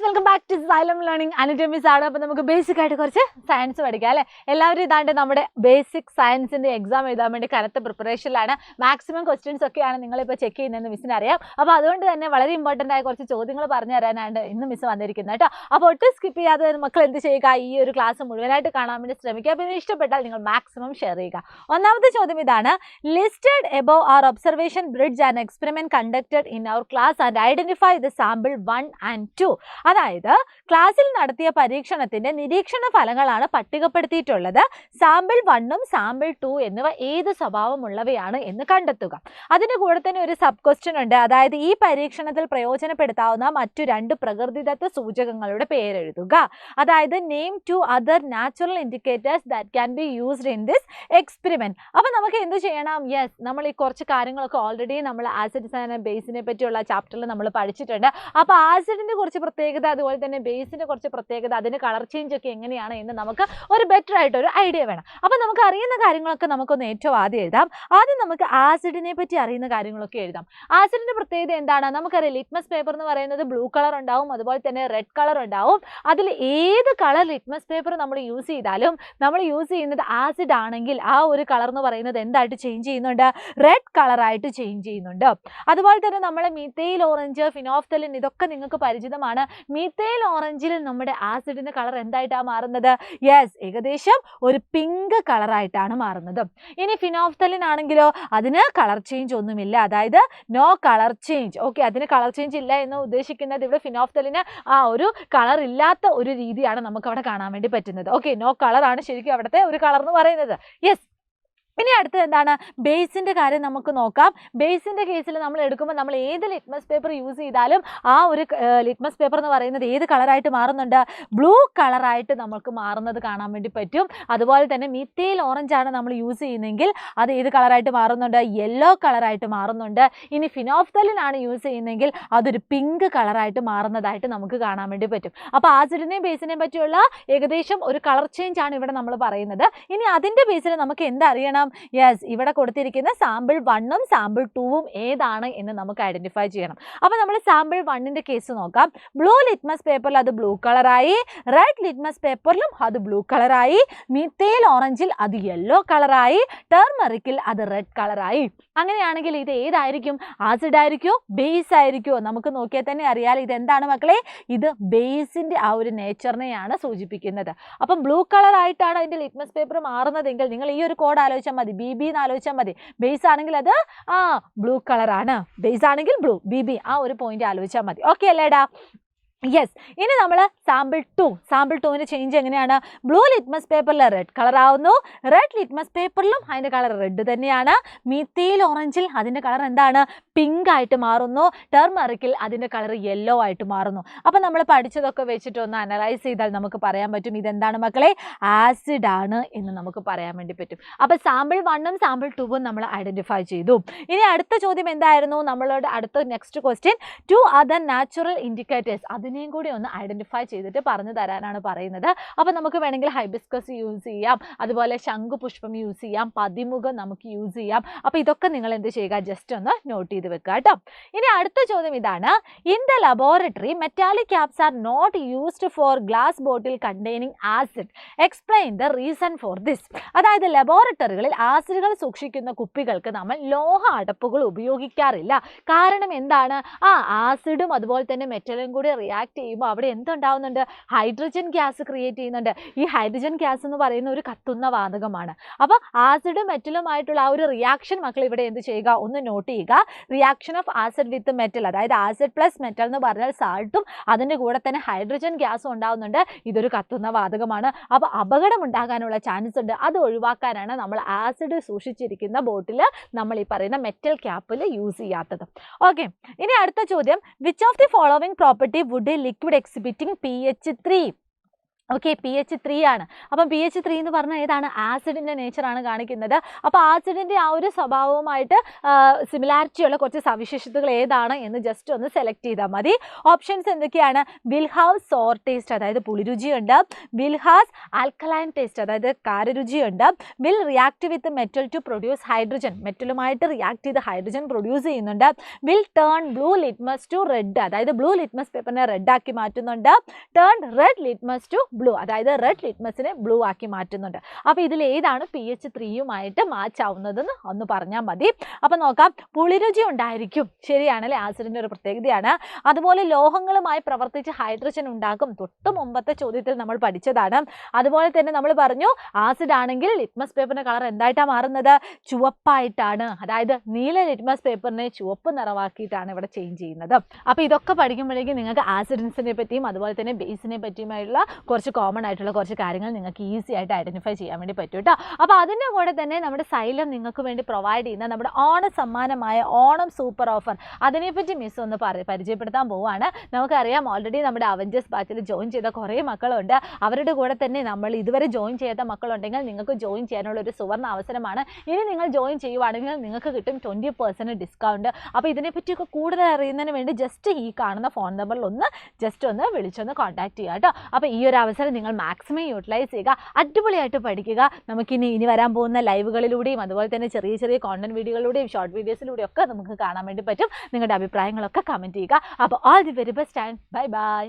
Welcome back to Xylem learning. അനറ്റമിസ് ആണ്. അപ്പോൾ നമുക്ക് ബേസിക് ആയിട്ട് കുറച്ച് സയൻസ് പഠിക്കാം അല്ലേ. എല്ലാവരും ഇതാണ്ട് നമ്മുടെ ബേസിക് സയൻസിൻ്റെ എക്സാം എഴുതാൻ വേണ്ടി കനത്ത പ്രിപ്പറേഷനിലാണ്. മാക്സിമം ക്വസ്റ്റ്യൻസ് ഒക്കെയാണ് നിങ്ങളിപ്പോൾ ചെക്ക് ചെയ്യുന്നതെന്ന് മിസ്സിന് അറിയാം. അപ്പോൾ അതുകൊണ്ട് തന്നെ വളരെ ഇമ്പോർട്ടൻ്റ് ആയ കുറച്ച് ചോദ്യങ്ങൾ പറഞ്ഞു തരാനാണ് ഇന്ന് മിസ് വന്നിരിക്കുന്നത് കേട്ടോ. അപ്പോൾ ഒട്ടും സ്കിപ്പ് ചെയ്യാതെ മക്കൾ എന്ത് ചെയ്യുക, ഈ ഒരു ക്ലാസ് മുഴുവനായിട്ട് കാണാൻ വേണ്ടി ശ്രമിക്കുക. അപ്പോൾ ഇത് ഇഷ്ടപ്പെട്ടാൽ നിങ്ങൾ മാക്സിമം ഷെയർ ചെയ്യുക. ഒന്നാമത്തെ ചോദ്യം ഇതാണ്: listed above are observation bridge and experiment conducted in our class and identify the sample 1 and 2. അതായത് ക്ലാസ്സിൽ നടത്തിയ പരീക്ഷണത്തിന്റെ നിരീക്ഷണ ഫലങ്ങളാണ് പട്ടികപ്പെടുത്തിയിട്ടുള്ളത്. സാമ്പിൾ 1ഉം സാമ്പിൾ 2 എന്നിവ ഏത് സ്വഭാവമുള്ളവയാണ് എന്ന് കണ്ടെത്തുക. അതിന് കൂടെ തന്നെ ഒരു സബ് ക്വസ്റ്റ്യൻ ഉണ്ട്. അതായത് ഈ പരീക്ഷണത്തിൽ പ്രയോജനപ്പെടുത്താവുന്ന മറ്റു 2 പ്രകൃതിദത്ത സൂചകങ്ങളുടെ പേരെഴുതുക. അതായത് name 2 other natural indicators that can be used in this experiment. അപ്പോൾ നമുക്ക് എന്ത് ചെയ്യണം? യെസ്, നമ്മൾ ഈ കുറച്ച് കാര്യങ്ങളൊക്കെ ഓൾറെഡി നമ്മൾ ആസിഡ്സ് ആൻഡ് ബേസിനെ പറ്റിയുള്ള ചാപ്റ്ററിൽ നമ്മൾ പഠിച്ചിട്ടുണ്ട്. അപ്പോൾ ആസിഡിന്റെ കുറച്ച് പ്രത്യേകത, അതുപോലെ തന്നെ ബേസിന്റെ കുറച്ച് പ്രത്യേകത, അതിന് കളർ ചേഞ്ച് ഒക്കെ എങ്ങനെയാണ് എന്ന് നമുക്ക് ഒരു ബെറ്റർ ആയിട്ടൊരു ഐഡിയ വേണം. അപ്പോൾ നമുക്ക് അറിയുന്ന കാര്യങ്ങളൊക്കെ നമുക്കൊന്ന് ഏറ്റവും ആദ്യം എഴുതാം. ആദ്യം നമുക്ക് ആസിഡിനെ പറ്റി അറിയുന്ന കാര്യങ്ങളൊക്കെ എഴുതാം. ആസിഡിന്റെ പ്രത്യേകത എന്താണ്? നമുക്കറിയാം, ലിറ്റ്മസ് പേപ്പർ എന്ന് പറയുന്നത് ബ്ലൂ കളർ ഉണ്ടാവും, അതുപോലെ തന്നെ റെഡ് കളർ ഉണ്ടാവും. അതിൽ ഏത് കളർ ലിറ്റ്മസ് പേപ്പർ നമ്മൾ യൂസ് ചെയ്താലും, നമ്മൾ യൂസ് ചെയ്യുന്നത് ആസിഡ് ആണെങ്കിൽ ആ ഒരു കളർ എന്ന് പറയുന്നത് എന്തായിട്ട് ചേഞ്ച് ചെയ്യുന്നുണ്ട്? റെഡ് കളറായിട്ട് ചേഞ്ച് ചെയ്യുന്നുണ്ട്. അതുപോലെ തന്നെ നമ്മുടെ മീത്തൈൽ ഓറഞ്ച്, ഫിനോഫ്തലിൻ, ഇതൊക്കെ നിങ്ങൾക്ക് പരിചിതമാണ്. മീത്തൈൽ ഓറഞ്ചിൽ നമ്മുടെ ആസിഡിന്റെ കളർ എന്തായിട്ടാണ് മാറുന്നത്? യെസ്, ഏകദേശം ഒരു പിങ്ക് കളറായിട്ടാണ് മാറുന്നത്. ഇനി ഫിനോഫ്തലിൻ ആണെങ്കിലോ അതിന് കളർ ചേഞ്ച് ഒന്നുമില്ല, അതായത് നോ കളർ ചേഞ്ച്. ഓക്കെ, അതിന് കളർ ചേഞ്ച് ഇല്ല എന്ന് ഉദ്ദേശിക്കുന്നത് ഇവിടെ ഫിനോഫ്തലിന് ആ ഒരു കളർ ഇല്ലാത്ത ഒരു രീതിയാണ് നമുക്ക് അവിടെ കാണാൻ വേണ്ടി പറ്റുന്നത്. ഓക്കെ, നോ കളറാണ് ശരിക്കും അവിടുത്തെ ഒരു കളർ എന്ന് പറയുന്നത്. യെസ്. ഇനി അടുത്തത് എന്താണ്? ബേസിൻ്റെ കാര്യം നമുക്ക് നോക്കാം. ബേസിൻ്റെ കേസിൽ നമ്മൾ എടുക്കുമ്പോൾ നമ്മൾ ഏത് ലിറ്റ്മസ് പേപ്പർ യൂസ് ചെയ്താലും ആ ഒരു ലിറ്റ്മസ് പേപ്പർ എന്ന് പറയുന്നത് ഏത് കളറായിട്ട് മാറുന്നുണ്ട്? ബ്ലൂ കളറായിട്ട് നമുക്ക് മാറുന്നത് കാണാൻ വേണ്ടി പറ്റും. അതുപോലെ തന്നെ മീത്തൈൽ ഓറഞ്ച് ആണ് നമ്മൾ യൂസ് ചെയ്യുന്നതെങ്കിൽ അത് ഏത് കളറായിട്ട് മാറുന്നുണ്ട്? യെല്ലോ കളറായിട്ട് മാറുന്നുണ്ട്. ഇനി ഫിനോഫ്തലിൻ ആണ് യൂസ് ചെയ്യുന്നതെങ്കിൽ അതൊരു പിങ്ക് കളറായിട്ട് മാറുന്നതായിട്ട് നമുക്ക് കാണാൻ വേണ്ടി പറ്റും. അപ്പോൾ ആസിഡിനെയും ബേസിനെയും പറ്റിയുള്ള ഏകദേശം ഒരു കളർ ചേഞ്ച് ആണ് ഇവിടെ നമ്മൾ പറയുന്നത്. ഇനി അതിൻ്റെ ബേസിൽ നമുക്ക് എന്തറിയണം? യെസ്, ഇവിടെ കൊടുത്തിരിക്കുന്ന സാമ്പിൾ 1ഉം സാമ്പിൾ 2ഉം ഏതാണ് എന്ന് നമുക്ക് ഐഡന്റിഫൈ ചെയ്യണം. അപ്പോൾ നമ്മൾ സാമ്പിൾ 1ന്റെ കേസ് നോക്കാം. ബ്ലൂ ലിറ്റ്മസ് പേപ്പറിൽ അത് ബ്ലൂ കളറായി, റെഡ് ലിറ്റ്മസ് പേപ്പറിലും അത് ബ്ലൂ കളറായി, മീത്തൈൽ ഓറഞ്ചിൽ അത് യെല്ലോ കളറായി, ടർമറിക്കിൽ അത് റെഡ് കളറായി. അങ്ങനെയാണെങ്കിൽ ഇത് ഏതായിരിക്കും? ആസിഡ് ആയിരിക്കുമോ ബേസ് ആയിരിക്കുമോ? നമുക്ക് നോക്കിയാൽ തന്നെ അറിയാൽ ഇത് എന്താണ് മക്കളെ? ഇത് ബേസിൻ്റെ ആ ഒരു നേച്ചറിനെയാണ് സൂചിപ്പിക്കുന്നത്. അപ്പം ബ്ലൂ കളറായിട്ടാണ് അതിൻ്റെ ലിറ്റ്മസ് പേപ്പർ മാറുന്നതെങ്കിൽ നിങ്ങൾ ഈ ഒരു കോഡ് ആലോചിച്ചാൽ മതി, BB എന്ന് ആലോചിച്ചാൽ മതി. ബേസ് ആണെങ്കിൽ അത് ബ്ലൂ കളറാണ്, ബേസ് ആണെങ്കിൽ ബ്ലൂ, BB ആ ഒരു പോയിന്റ് ആലോചിച്ചാൽ മതി. ഓക്കെ അല്ലേടാ? യെസ്. ഇനി നമ്മൾ സാമ്പിൾ 2ന്റെ ചേഞ്ച് എങ്ങനെയാണ്? ബ്ലൂ ലിറ്റ്മസ് പേപ്പറിൽ റെഡ് കളർ ആവുന്നു, റെഡ് ലിറ്റ്മസ് പേപ്പറിലും അതിൻ്റെ കളർ റെഡ് തന്നെയാണ്, മീത്തൈൽ ഓറഞ്ചിൽ അതിൻ്റെ കളർ എന്താണ്? പിങ്ക് ആയിട്ട് മാറുന്നു, ടർമറിക്കിൽ അതിൻ്റെ കളർ യെല്ലോ ആയിട്ട് മാറുന്നു. അപ്പം നമ്മൾ പഠിച്ചതൊക്കെ വെച്ചിട്ട് ഒന്ന് അനലൈസ് ചെയ്താൽ നമുക്ക് പറയാൻ പറ്റും ഇതെന്താണ് മക്കളെ? ആസിഡ് ആണ് എന്ന് നമുക്ക് പറയാൻ വേണ്ടി പറ്റും. അപ്പോൾ സാമ്പിൾ 1ഉം സാമ്പിൾ 2ഉം നമ്മൾ ഐഡന്റിഫൈ ചെയ്തു. ഇനി അടുത്ത ചോദ്യം എന്തായിരുന്നു? നമ്മളോട് അടുത്ത next question 2 other natural indicators, അതിനെയും കൂടി ഒന്ന് ഐഡന്റിഫൈ ചെയ്തിട്ട് പറഞ്ഞു തരാനാണ് പറയുന്നത്. അപ്പോൾ നമുക്ക് വേണമെങ്കിൽ ഹൈബിസ്കസ് യൂസ് ചെയ്യാം, അതുപോലെ ശംഖുപുഷ്പം യൂസ് ചെയ്യാം, പതിമുഖം നമുക്ക് യൂസ് ചെയ്യാം. അപ്പോൾ ഇതൊക്കെ നിങ്ങൾ എന്ത് ചെയ്യുക? ജസ്റ്റ് ഒന്ന് നോട്ട് ചെയ്ത് വെക്കുക കേട്ടോ. ഇനി അടുത്ത ചോദ്യം ഇതാണ്: in the laboratory metallic caps are not used for glass bottle containing acid, explain the reason for this. അതായത് ലബോറട്ടറികളിൽ ആസിഡുകൾ സൂക്ഷിക്കുന്ന കുപ്പികൾക്ക് നമ്മൾ ലോഹ അടപ്പുകൾ ഉപയോഗിക്കാറില്ല. കാരണം എന്താണ്? ആസിഡും അതുപോലെ തന്നെ മെറ്റലും കൂടി റിയാക്ട് ചെയ്യുമ്പോൾ അവിടെ എന്തുണ്ടാവുന്നുണ്ട്? ഹൈഡ്രജൻ ഗ്യാസ് ക്രിയേറ്റ് ചെയ്യുന്നുണ്ട്. ഈ ഹൈഡ്രജൻ ഗ്യാസ് എന്ന് പറയുന്ന ഒരു കത്തുന്ന വാതകമാണ്. അപ്പോൾ ആസിഡും മെറ്റലുമായിട്ടുള്ള ആ ഒരു റിയാക്ഷൻ മക്കൾ ഇവിടെ എന്ത് ചെയ്യുക? ഒന്ന് നോട്ട് ചെയ്യുക. Reaction of acid with metal, അതായത് ആസിഡ് പ്ലസ് മെറ്റൽ എന്ന് പറഞ്ഞാൽ സാൾട്ടും അതിൻ്റെ കൂടെ തന്നെ ഹൈഡ്രജൻ ഗ്യാസും ഉണ്ടാവുന്നുണ്ട്. ഇതൊരു കത്തുന്ന വാതകമാണ്. അപ്പോൾ അപകടം ഉണ്ടാകാനുള്ള ചാൻസ് ഉണ്ട്. അത് ഒഴിവാക്കാനാണ് നമ്മൾ ആസിഡ് സൂക്ഷിച്ചിരിക്കുന്ന ബോട്ടിൽ നമ്മൾ ഈ പറയുന്ന മെറ്റൽ ക്യാപ്പിൽ യൂസ് ചെയ്യാത്തത്. ഓക്കെ. ഇനി അടുത്ത ചോദ്യം: which of the following property would a liquid exhibiting pH 3? Okay, pH 3 ആണ്. അപ്പം pH 3 എന്ന് പറഞ്ഞാൽ ഏതാണ്? ആസിഡിൻ്റെ നേച്ചറാണ് കാണിക്കുന്നത്. അപ്പോൾ ആസിഡിൻ്റെ ആ ഒരു സ്വഭാവവുമായിട്ട് സിമിലാരിറ്റി ഉള്ള കുറച്ച് സവിശേഷതകൾ ഏതാണ് എന്ന് ജസ്റ്റ് ഒന്ന് സെലക്ട് ചെയ്താൽ മതി. ഓപ്ഷൻസ് എന്തൊക്കെയാണ്? വിൽ ഹാവ് സോർ ടേസ്റ്റ്, അതായത് പുളിരുചിയുണ്ട്. വിൽ ഹാസ് ആൽക്കലൈൻ ടേസ്റ്റ്, അതായത് കാരരുചിയുണ്ട്. Will react with metal to produce hydrogen, മെറ്റലുമായിട്ട് റിയാക്ട് ചെയ്ത് ഹൈഡ്രജൻ പ്രൊഡ്യൂസ് ചെയ്യുന്നുണ്ട്. Will turn blue litmus to red, അതായത് ബ്ലൂ ലിറ്റ്മസ് പേപ്പറിനെ റെഡ് ആക്കി മാറ്റുന്നുണ്ട്. Turn red litmus to blue, അതായത് റെഡ് ലിറ്റ്മസിനെ ബ്ലൂ ആക്കി മാറ്റുന്നുണ്ട്. അപ്പോൾ ഇതിൽ ഏതാണ് pH 3യുമായിട്ട് മാച്ച് ആവുന്നതെന്ന് ഒന്ന് പറഞ്ഞാൽ മതി. അപ്പോൾ നോക്കാം, പുളിരുചി ഉണ്ടായിരിക്കും, ശരിയാണല്ലേ, ആസിഡിൻ്റെ ഒരു പ്രത്യേകതയാണ്. അതുപോലെ ലോഹങ്ങളുമായി പ്രവർത്തിച്ച് ഹൈഡ്രജൻ ഉണ്ടാക്കും, തൊട്ട് മുമ്പത്തെ ചോദ്യത്തിൽ നമ്മൾ പഠിച്ചതാണ്. അതുപോലെ തന്നെ നമ്മൾ പറഞ്ഞു ആസിഡ് ആണെങ്കിൽ ലിറ്റ്മസ് പേപ്പറിൻ്റെ കളർ എന്തായിട്ടാണ് മാറുന്നത്? ചുവപ്പായിട്ടാണ്, അതായത് നീല ലിറ്റ്മസ് പേപ്പറിനെ ചുവപ്പ് നിറമാക്കിയിട്ടാണ് ഇവിടെ ചേഞ്ച് ചെയ്യുന്നത്. അപ്പോൾ ഇതൊക്കെ പഠിക്കുമ്പോഴേക്കും നിങ്ങൾക്ക് ആസിഡ്സിനെ പറ്റിയും അതുപോലെ തന്നെ ബേസിനെ പറ്റിയുമായിട്ടുള്ള കുറച്ച് കോമൺ ആയിട്ടുള്ള കുറച്ച് കാര്യങ്ങൾ നിങ്ങൾക്ക് ഈസി ആയിട്ട് ഐഡൻറ്റിഫൈ ചെയ്യാൻ വേണ്ടി പറ്റും കേട്ടോ. അപ്പോൾ അതിൻ്റെ കൂടെ തന്നെ നമ്മുടെ സൈലം നിങ്ങൾക്ക് വേണ്ടി പ്രൊവൈഡ് ചെയ്യുന്ന നമ്മുടെ ഓണ സമ്മാനമായ ഓണം സൂപ്പർ ഓഫർ, അതിനെപ്പറ്റി മിസ് ഒന്ന് പരിചയപ്പെടുത്താൻ പോവുകയാണ്. നമുക്കറിയാം ഓൾറെഡി നമ്മുടെ അവഞ്ചേഴ്സ് ബാച്ചിൽ ജോയിൻ ചെയ്ത കുറേ മക്കളുണ്ട്. അവരുടെ കൂടെ തന്നെ നമ്മൾ ഇതുവരെ ജോയിൻ ചെയ്യാത്ത മക്കളുണ്ടെങ്കിൽ നിങ്ങൾക്ക് ജോയിൻ ചെയ്യാനുള്ള ഒരു സുവർണ്ണ അവസരമാണ്. ഇനി നിങ്ങൾ ജോയിൻ ചെയ്യുവാണെങ്കിൽ നിങ്ങൾക്ക് കിട്ടും 20% ഡിസ്കൗണ്ട്. അപ്പോൾ ഇതിനെപ്പറ്റിയൊക്കെ കൂടുതൽ അറിയുന്നതിന് വേണ്ടി ജസ്റ്റ് ഈ കാണുന്ന ഫോൺ നമ്പറിൽ ജസ്റ്റ് ഒന്ന് വിളിച്ചൊന്ന് കോൺടാക്ട് ചെയ്യുക കേട്ടോ. അപ്പോൾ ഈ ഒരു അവസരം നിങ്ങൾ മാക്സിമം യൂട്ടിലൈസ് ചെയ്യുക, അടിപൊളിയായിട്ട് പഠിക്കുക. നമുക്കിനി വരാൻ പോകുന്ന ലൈവുകളിലൂടെയും അതുപോലെ തന്നെ ചെറിയ ചെറിയ കോണ്ടന്റ് വീഡിയോകളിലൂടെയും ഷോർട്ട് വീഡിയോസിലൂടെയും ഒക്കെ നമുക്ക് കാണാൻ വേണ്ടി പറ്റും. നിങ്ങളുടെ അഭിപ്രായങ്ങളൊക്കെ കമൻറ്റ് ചെയ്യുക. അപ്പോൾ all the very best and bye bye.